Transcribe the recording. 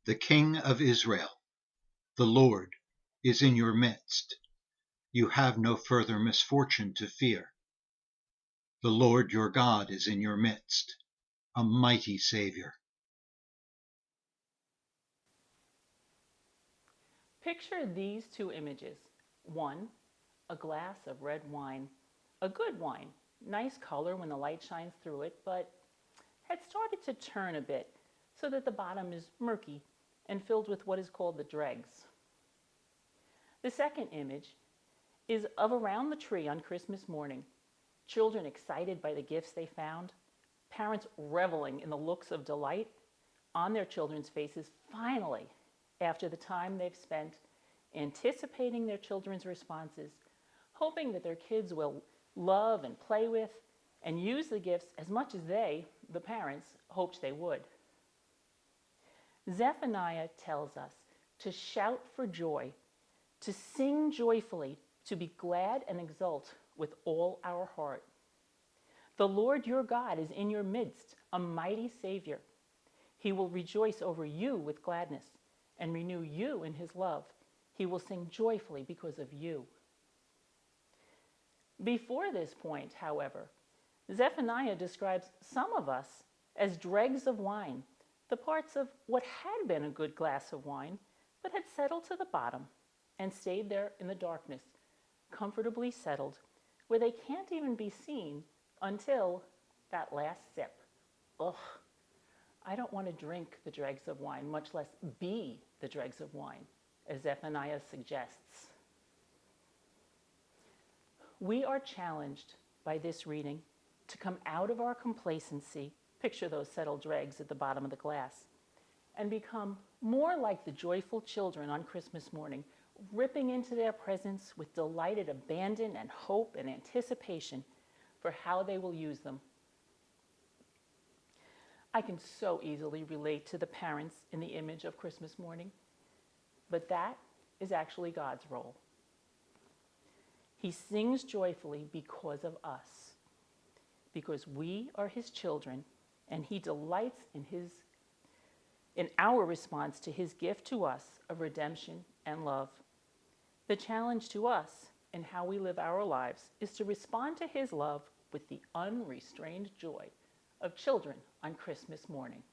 The King of Israel, the Lord, is in your midst. You have no further misfortune to fear. The Lord your God is in your midst, a mighty Savior. Picture these two images. One, a glass of red wine, a good wine, nice color when the light shines through it, but had started to turn a bit so that the bottom is murky and filled with what is called the dregs. The second image is of around the tree on Christmas morning, children excited by the gifts they found, parents reveling in the looks of delight on their children's faces finally after the time they've spent anticipating their children's responses, hoping that their kids will love and play with and use the gifts as much as they, the parents, hoped they would. Zephaniah tells us to shout for joy, to sing joyfully, to be glad and exult with all our heart. The Lord your God is in your midst, a mighty Savior. He will rejoice over you with gladness and renew you in his love. He will sing joyfully because of you. Before this point, however, Zephaniah describes some of us as dregs of wine, the parts of what had been a good glass of wine, but had settled to the bottom and stayed there in the darkness, comfortably settled, where they can't even be seen until that last sip. Ugh, I don't want to drink the dregs of wine, much less be the dregs of wine, as Zephaniah suggests. We are challenged by this reading to come out of our complacency, picture those settled dregs at the bottom of the glass, and become more like the joyful children on Christmas morning, ripping into their presents with delighted abandon and hope and anticipation for how they will use them. I can so easily relate to the parents in the image of Christmas morning, but that is actually God's role. He sings joyfully because of us, because we are his children, and he delights in our response to his gift to us of redemption and love. The challenge to us in how we live our lives is to respond to his love with the unrestrained joy of children on Christmas morning.